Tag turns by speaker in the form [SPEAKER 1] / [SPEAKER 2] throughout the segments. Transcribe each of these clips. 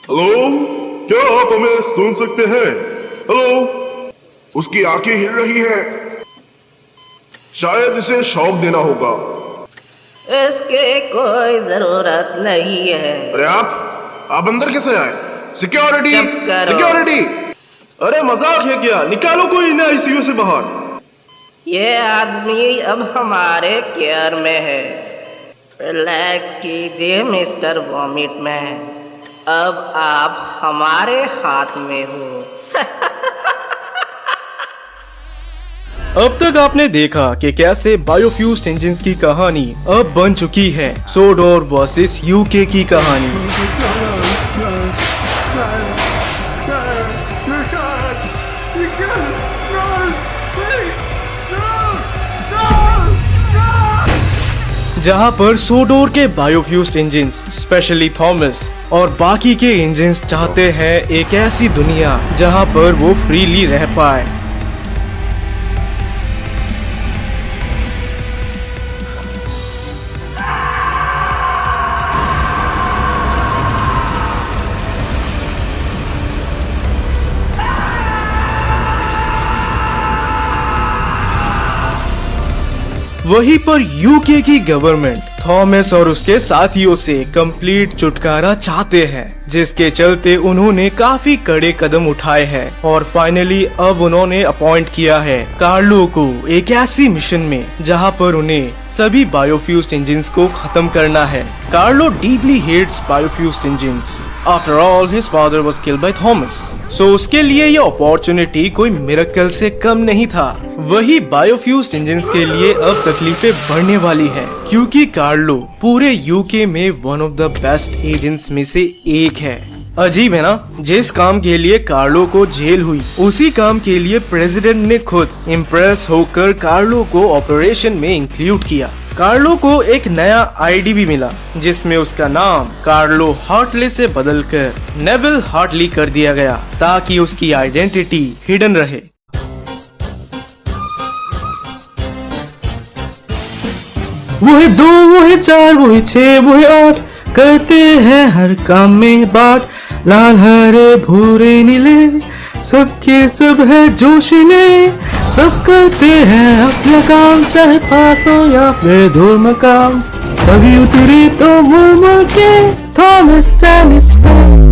[SPEAKER 1] Hello, क्या आप हमें सुन सकते हैं? हेलो, उसकी आंखें हिल रही हैं। शायद इसे शॉक देना होगा।
[SPEAKER 2] इसकी कोई जरूरत नहीं है।
[SPEAKER 1] अरे आप अंदर कैसे आए? सिक्योरिटी,
[SPEAKER 2] चुप करो।
[SPEAKER 1] सिक्योरिटी! अरे मजाक है क्या? निकालो कोई इन्हें आईसीयू से बाहर।
[SPEAKER 2] ये आदमी अब हमारे केयर में है। रिलैक्स कीजिए मिस्टर वॉमिट मैन, अब आप हमारे हाथ में हो।
[SPEAKER 3] अब तक आपने देखा कि कैसे बायोफ्यूज्ड इंजिन्स की कहानी अब बन चुकी है सोडोर वर्सेस यूके की कहानी। जहां पर सोडोर के बायोफ्यूज्ड इंजिन्स, स्पेशली थॉमस और बाकी के इंजिन्स चाहते हैं एक ऐसी दुनिया जहां पर वो फ्रीली रह पाए। वहीं पर यूके की गवर्नमेंट थॉमस और उसके साथियों से कंप्लीट छुटकारा चाहते हैं, जिसके चलते उन्होंने काफी कड़े कदम उठाए हैं और फाइनली अब उन्होंने अपॉइंट किया है कार्लो को एक ऐसी मिशन में जहां पर उन्हें सभी बायोफ्यूज्ड इंजिन्स को खत्म करना है। Carlo deeply hates biofused engines. After all his father was killed by Thomas, so उसके लिए ये अपॉर्चुनिटी कोई मिरेकल से कम नहीं था। वही बायोफ्यूज्ड इंजिन्स के लिए अब तकलीफें बढ़ने वाली है, क्योंकि कार्लो पूरे यूके में one of the best agents में से एक है। अजीब है ना, जिस काम के लिए कार्लो को जेल हुई उसी काम के लिए प्रेसिडेंट ने खुद इम्प्रेस होकर कार्लो को ऑपरेशन में इंक्लूड किया। कार्लो को एक नया आईडी भी मिला, जिसमें उसका नाम कार्लो हार्टले से बदलकर नेविल हार्टली कर दिया गया, ताकि उसकी आइडेंटिटी हिडन रहे। वो है 2, वो है 4, वो है 6, वो है 8, करते हैं हर काम में बात। लाल हरे भूरे नीले सबके सब है जोशीले, सब करते हैं अपना काम, चाहे पास हो या फिर दूर मकाम। कभी उतरी तो वो मर के Thomas and his friends.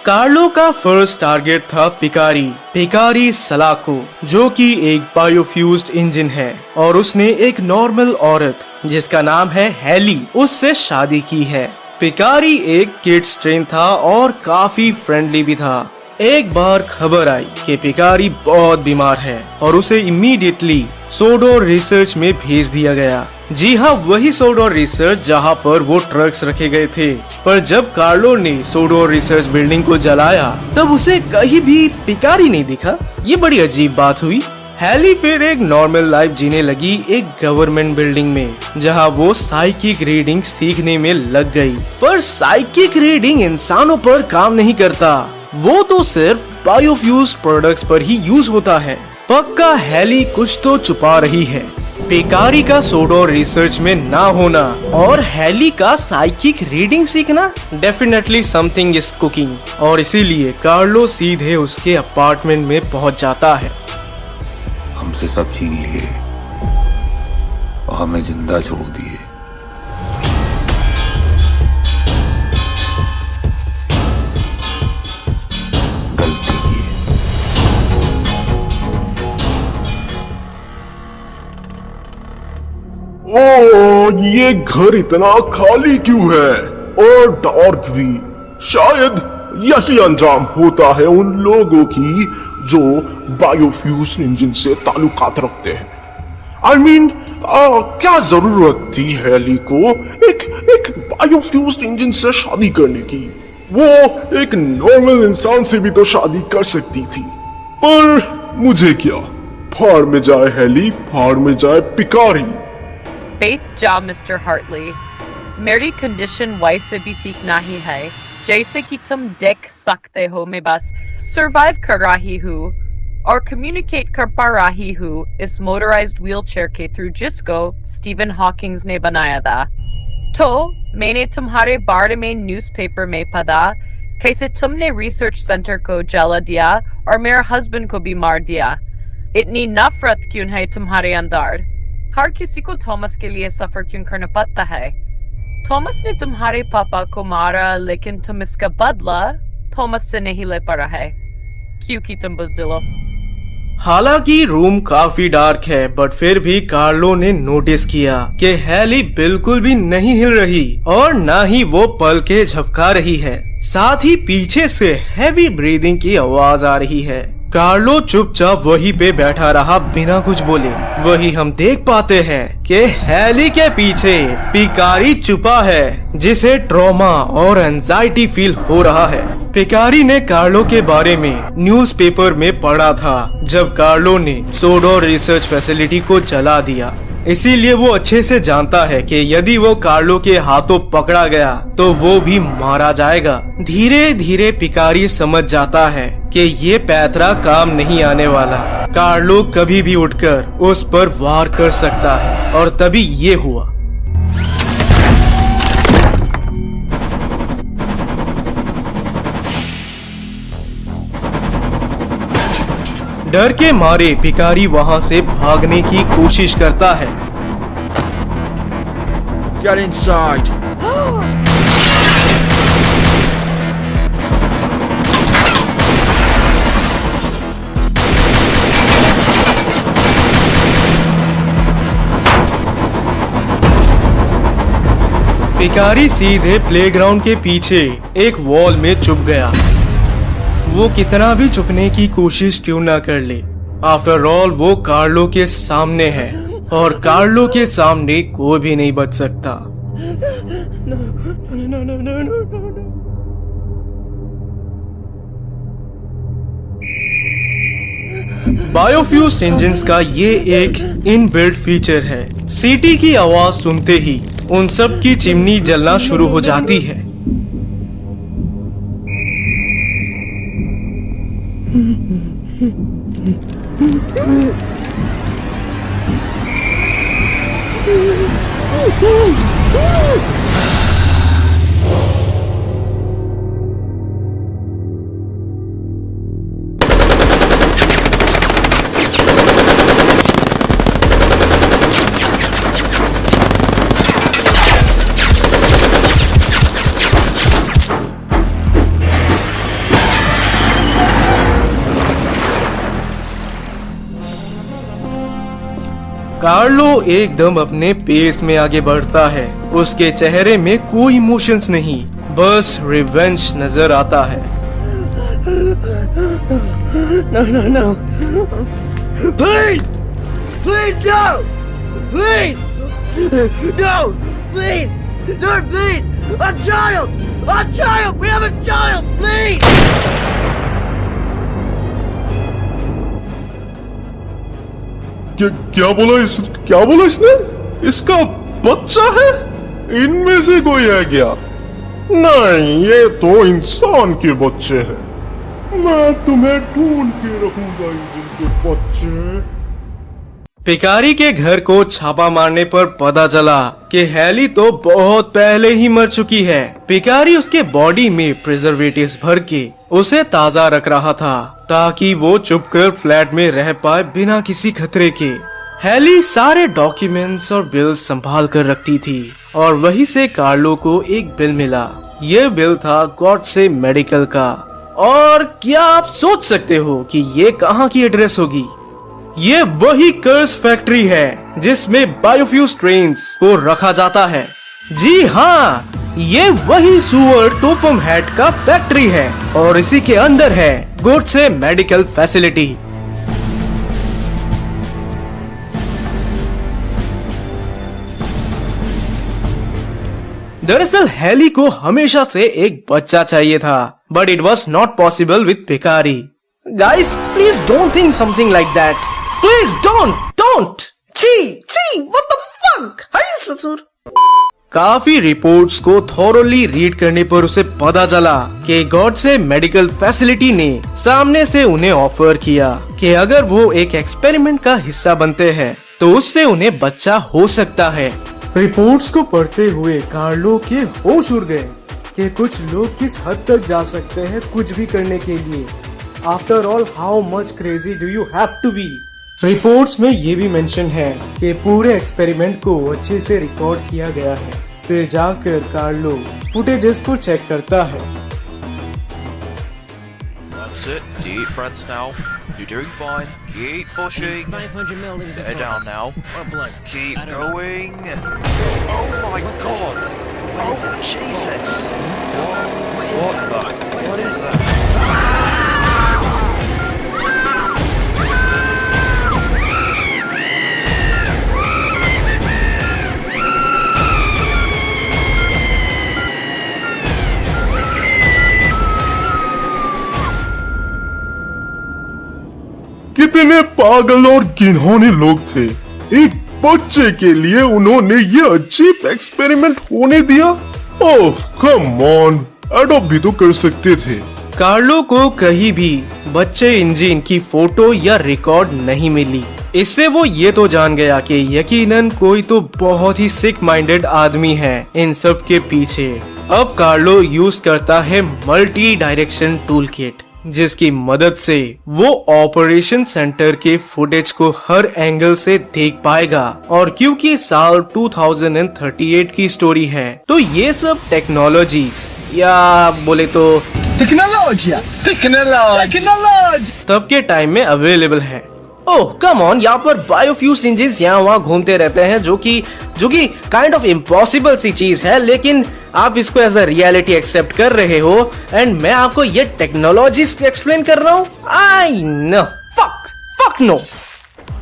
[SPEAKER 3] Carlo का फर्स्ट टारगेट था पिकारी सलाको, जो कि एक बायोफ्यूज्ड इंजन है और उसने एक नॉर्मल औरत जिसका नाम है हेली उससे शादी की है। पिकारी एक किड्स ट्रेन था और काफी फ्रेंडली भी था। एक बार खबर आई कि पिकारी बहुत बीमार है और उसे इमीडिएटली सोडोर रिसर्च में भेज दिया गया। जी हाँ, वही सोडोर रिसर्च जहाँ पर वो ट्रक्स रखे गए थे। पर जब कार्लो ने सोडोर रिसर्च बिल्डिंग को जलाया तब उसे कहीं भी पिकारी नहीं दिखा। ये बड़ी अजीब बात हुई। हेली फिर एक नॉर्मल लाइफ जीने लगी एक गवर्नमेंट बिल्डिंग में, जहां वो साइकिक रीडिंग सीखने में लग गई। पर साइकिक रीडिंग इंसानों पर काम नहीं करता, वो तो सिर्फ बायोफ्यूज्ड प्रोडक्ट्स पर ही यूज होता है। पक्का हेली कुछ तो छुपा रही है। पिकारी का सोडोर रिसर्च में ना होना और हेली का साइकिक रीडिंग सीखना, डेफिनेटली समथिंग इज कुकिंग। और इसीलिए कार्लो सीधे उसके अपार्टमेंट में पहुंच जाता है।
[SPEAKER 4] हमसे सब छीन लिए और हमें जिंदा छोड़ दिए। गलती की।
[SPEAKER 1] ओ, ये घर इतना खाली क्यों है और डार्क भी? शायद यही अंजाम होता है उन लोगों की जो बायोफ्यूज इंजन से ताल्लुकात रखते हैं। I mean, क्या जरूरत थी हेली को एक बायोफ्यूज इंजन से शादी करने की? वो एक नॉर्मल इंसान से भी तो शादी कर सकती थी। पर मुझे क्या, फाड़ में जाए हेली, फाड़ में जाए पिकारी।
[SPEAKER 5] बेथ जा मिस्टर हार्टली, मेरी कंडीशन वैसे भी ठीक नहीं है जैसे कि तुम देख सकते हो। मैं बस सरवाइव कर रही हूँ और कम्युनिकेट कर पा रही हूँ इस मोटराइज्ड व्हीलचेयर के थ्रू जिसको स्टीवन हॉकिंग्स ने बनाया था। तो मैंने तुम्हारे बारे में न्यूज़पेपर में पढ़ा कैसे तुमने रिसर्च सेंटर को जला दिया और मेरे हस्बैंड को भी मार दिया? इतनी नफरत क्यों है तुम्हारे अंदर? हर किसी को थॉमस के लिए सफर क्यों करना पड़ता है? थॉमस ने तुम्हारे पापा को मारा, लेकिन तुम इसका बदला थॉमस से नहीं ले पा रहा है क्योंकि तुम बुज़दिल हो।
[SPEAKER 3] हालांकि रूम काफी डार्क है, बट फिर भी कार्लो ने नोटिस किया कि हैली बिल्कुल भी नहीं हिल रही और ना ही वो पलकें झपका रही है। साथ ही पीछे से हैवी ब्रीदिंग की आवाज आ रही है। कार्लो चुपचाप वहीं पे बैठा रहा बिना कुछ बोले। वही हम देख पाते हैं कि हैली के पीछे पिकारी छुपा है, जिसे ट्रॉमा और एंजाइटी फील हो रहा है। पिकारी ने कार्लो के बारे में न्यूज़पेपर में पढ़ा था जब कार्लो ने सोडोर रिसर्च फैसिलिटी को जला दिया। इसीलिए वो अच्छे से जानता है कि यदि वो कार्लो के हाथों पकड़ा गया तो वो भी मारा जाएगा। धीरे धीरे पिकारी समझ जाता है कि ये पैतरा काम नहीं आने वाला। कार्लो कभी भी उठकर उस पर वार कर सकता है और तभी ये हुआ। डर के मारे भिखारी वहां से भागने की कोशिश करता है।
[SPEAKER 6] Get inside!
[SPEAKER 3] भिखारी सीधे प्लेग्राउंड के पीछे एक वॉल में छुप गया। वो कितना भी छुपने की कोशिश क्यों ना कर ले, आफ्टर ऑल वो कार्लो के सामने है और कार्लो के सामने कोई भी नहीं बच सकता। बायोफ्यूज इंजिन्स का ये एक इनबिल्ट फीचर है। सीटी की आवाज सुनते ही उन सब की चिमनी जलना शुरू हो जाती है। कार्लो एकदम अपने पेस में आगे बढ़ता है। उसके चेहरे में कोई इमोशंस नहीं, बस रिवेंज नजर आता है।
[SPEAKER 6] No. Please! Please, no! Please! No! Please! No, please! A child! A child! We have a child! Please!
[SPEAKER 1] क्या बोला इसने? इसका बच्चा है? इनमें से कोई है क्या? नहीं, ये तो इंसान के बच्चे हैं। मैं तुम्हें ढूंढ के रखूंगा जिनके बच्चे।
[SPEAKER 3] पिकारी के घर को छापा मारने पर पता चला कि हैली तो बहुत पहले ही मर चुकी है। पिकारी उसके बॉडी में प्रिजर्वेटिव्स भर के उसे ताजा रख रहा था ताकि वो चुपकर फ्लैट में रह पाए बिना किसी खतरे के। हैली सारे डॉक्यूमेंट्स और बिल्स संभाल कर रखती थी और वहीं से कार्लो को एक बिल मिला। ये बिल था गॉड से मेडिकल का। और क्या आप सोच सकते हो कि ये कहाँ की एड्रेस होगी? ये वही कर्स फैक्ट्री है जिसमें बायोफ्यूज ट्रेन्स को रखा जाता है। जी हाँ, ये वही सुअर टोफम हेड का फैक्ट्री है और इसी के अंदर है गुड से मेडिकल फैसिलिटी। दरअसल हैली को हमेशा से एक बच्चा चाहिए था, but it was not possible with पिकारी। Guys, please don't think something like that. Please don't. ची, व्हाट द फक? हाय ससुर। काफी रिपोर्ट्स को थॉरोली रीड करने पर उसे पता चला कि गॉड से मेडिकल फैसिलिटी ने सामने से उन्हें ऑफर किया कि अगर वो एक एक्सपेरिमेंट का हिस्सा बनते हैं तो उससे उन्हें बच्चा हो सकता है। रिपोर्ट्स को पढ़ते हुए कार्लो के होश उड़ गए। कि कुछ लोग किस हद तक जा सकते हैं कुछ भी करने के लिए। After all how much crazy do you have to be. Reports में ये भी मेंशन है कि पूरे एक्सपेरिमेंट को अच्छे से रिकॉर्ड किया गया है। फिर जाकर कार्लो फुटेजेस को चेक करता है।
[SPEAKER 7] That's it. Deep breaths now. You're doing fine. Keep pushing.
[SPEAKER 6] 500 milliliters of
[SPEAKER 7] Sit down now.
[SPEAKER 6] or blood.
[SPEAKER 7] Keep going. Oh my god. Oh Jesus. What the? What is that?
[SPEAKER 1] कितने पागल और घिनौने लोग थे। एक बच्चे के लिए उन्होंने ये अजीब एक्सपेरिमेंट होने दिया। ओह कम ऑन, एडॉप्ट भी तो कर सकते थे।
[SPEAKER 3] कार्लो को कहीं भी बच्चे इंजन की फोटो या रिकॉर्ड नहीं मिली। इससे वो ये तो जान गया कि यकीनन कोई तो बहुत ही सिक माइंडेड आदमी है इन सब के पीछे। अब कार्लो यूज करता है मल्टी डायरेक्शन टूल किट, जिसकी मदद से वो ऑपरेशन सेंटर के फुटेज को हर एंगल से देख पाएगा। और क्योंकि साल 2038 की स्टोरी है तो ये सब टेक्नोलॉजीज या बोले तो
[SPEAKER 6] Technology!
[SPEAKER 3] तब के टाइम में अवेलेबल है। ओह कम ऑन, यहाँ पर बायोफ्यूज इंजन यहाँ वहाँ घूमते रहते हैं जो कि काइंड ऑफ इम्पॉसिबल सी चीज है, लेकिन आप इसको एज अ रियलिटी एक्सेप्ट कर रहे हो एंड मैं आपको ये टेक्नोलॉजीज एक्सप्लेन कर रहा हूँ। I know, fuck no.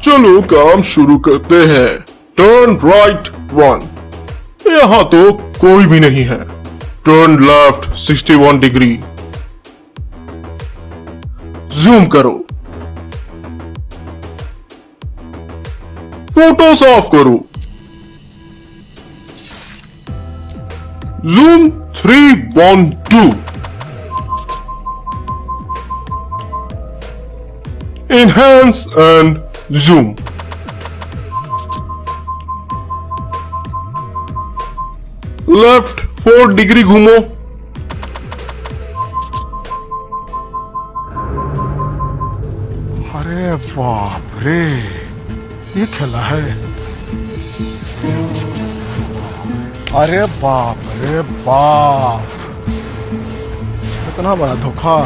[SPEAKER 1] चलो काम शुरू करते हैं। Turn right 1। यहाँ तो कोई भी नहीं है। Turn left 61 degree. जूम करो। फोटोस ऑफ करो। Zoom 312। Enhance and zoom. Left 4 degree घूमो।
[SPEAKER 8] अरे बाप रे, ये खेला है। अरे बाप रे बाप, इतना बड़ा धोखा।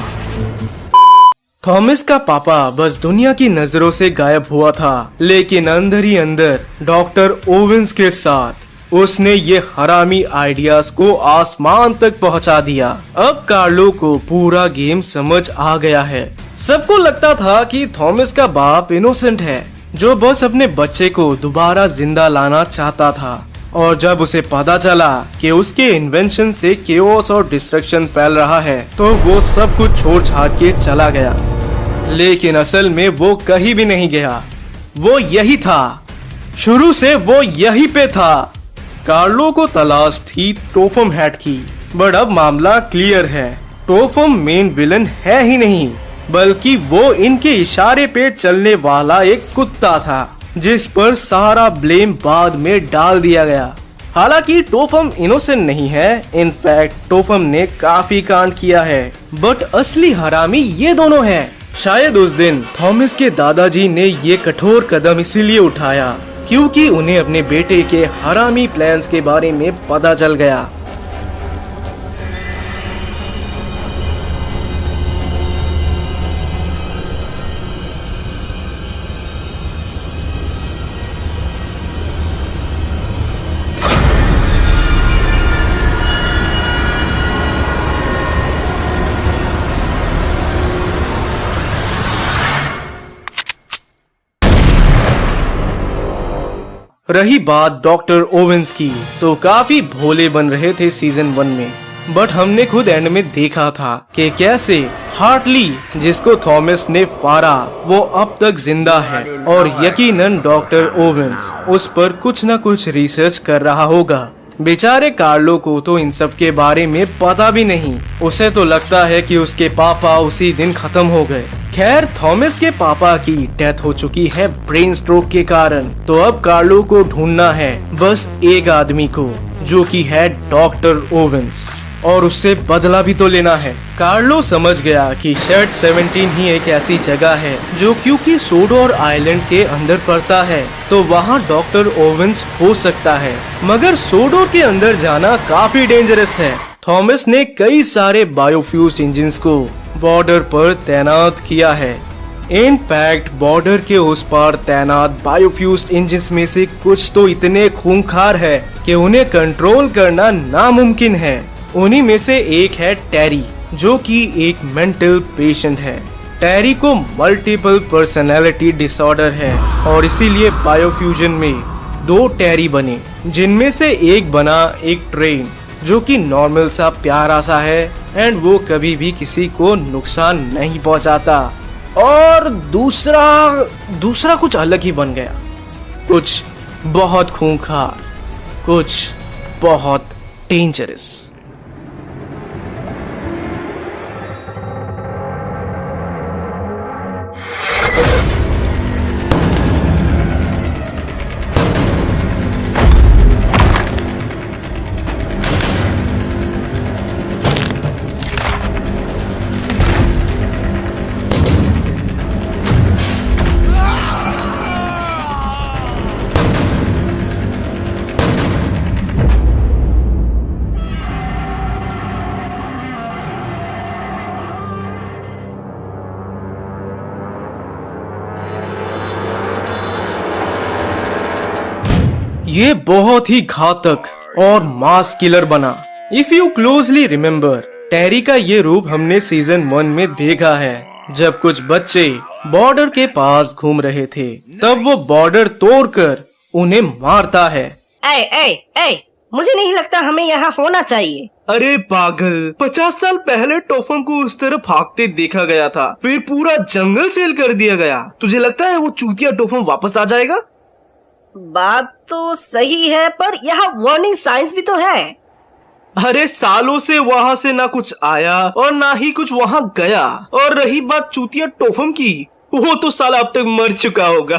[SPEAKER 3] थॉमस का पापा बस दुनिया की नजरों से गायब हुआ था, लेकिन अंदर ही अंदर डॉक्टर ओवेंस के साथ उसने ये हरामी आइडियाज को आसमान तक पहुंचा दिया। अब कार्लो को पूरा गेम समझ आ गया है। सबको लगता था कि थॉमस का बाप इनोसेंट है, जो बस अपने बच्चे को दोबारा जिंदा लाना चाहता था। और जब उसे पता चला कि उसके इन्वेंशन से केओस और डिस्ट्रक्शन फैल रहा है, तो वो सब कुछ छोड़ छाड़ के चला गया। लेकिन असल में वो कहीं भी नहीं गया, वो यही था। शुरू से वो यही पे था। कार्लो को तलाश थी टोफम हैट की, बट अब मामला क्लियर है। टोफम मेन विलन है ही नहीं, बल्कि वो इनके इशारे पे चलने वाला एक कुत्ता था, जिस पर सारा ब्लेम बाद में डाल दिया गया। हालांकि टोफम इनोसेंट नहीं है, इनफैक्ट टोफम ने काफी कांड किया है, बट असली हरामी ये दोनों हैं। शायद उस दिन थॉमस के दादाजी ने ये कठोर कदम इसीलिए उठाया क्योंकि उन्हें अपने बेटे के हरामी प्लान्स के बारे में पता चल गया। रही बात डॉक्टर ओवेंस की, तो काफी भोले बन रहे थे सीजन 1 में, बट हमने खुद एंड में देखा था कि कैसे हार्टली, जिसको थॉमस ने फाड़ा, वो अब तक जिंदा है और यकीनन डॉक्टर ओवेंस उस पर कुछ न कुछ रिसर्च कर रहा होगा। बेचारे कार्लो को तो इन सब के बारे में पता भी नहीं। उसे तो लगता है कि उसके पापा उसी दिन खत्म हो गए। खैर, थॉमस के पापा की डेथ हो चुकी है ब्रेन स्ट्रोक के कारण, तो अब कार्लो को ढूंढना है बस एक आदमी को, जो कि है डॉक्टर ओवेंस। और उससे बदला भी तो लेना है। कार्लो समझ गया कि शर्ट 17 ही एक ऐसी जगह है जो क्योंकि सोडोर आइलैंड के अंदर पड़ता है तो वहाँ डॉक्टर ओवेंस हो सकता है, मगर सोडोर के अंदर जाना काफी डेंजरस है। थॉमस ने कई सारे बायोफ्यूज्ड इंजिन्स को बॉर्डर पर तैनात किया है। इनफैक्ट बॉर्डर के उस पार तैनात बायोफ्यूज्ड इंजिन्स में से कुछ तो इतने खूंखार है कि उन्हें कंट्रोल करना नामुमकिन है। उन्हीं में से एक है टेरी, जो कि एक मेंटल पेशेंट है। टेरी को मल्टीपल पर्सनालिटी डिसऑर्डर है और इसीलिए बायोफ्यूजन में 2 टेरी बने, जिनमें से एक बना एक ट्रेन जो कि नॉर्मल सा प्यारा सा है एंड वो कभी भी किसी को नुकसान नहीं पहुंचाता, और दूसरा कुछ अलग ही बन गया, कुछ बहुत खूंखार, कुछ बहुत डेंजरस। ये बहुत ही घातक और मास किलर बना। इफ यू क्लोजली रिमेम्बर, टेरी का ये रूप हमने सीजन 1 में देखा है। जब कुछ बच्चे बॉर्डर के पास घूम रहे थे तब वो बॉर्डर तोड़कर उन्हें मारता है।
[SPEAKER 2] ए, मुझे नहीं लगता हमें यहाँ होना चाहिए।
[SPEAKER 3] अरे पागल, 50 साल पहले टोफम को उस तरह भागते देखा गया था, फिर पूरा जंगल सील कर दिया गया। तुझे लगता है वो चूतिया टोफम वापस आ जाएगा?
[SPEAKER 2] बात तो सही है, पर यहाँ वार्निंग साइंस भी तो है।
[SPEAKER 3] अरे सालों से वहाँ से ना कुछ आया और ना ही कुछ वहाँ गया। और रही बात चूतिया टोफम की, वो तो साला अब तक मर चुका होगा।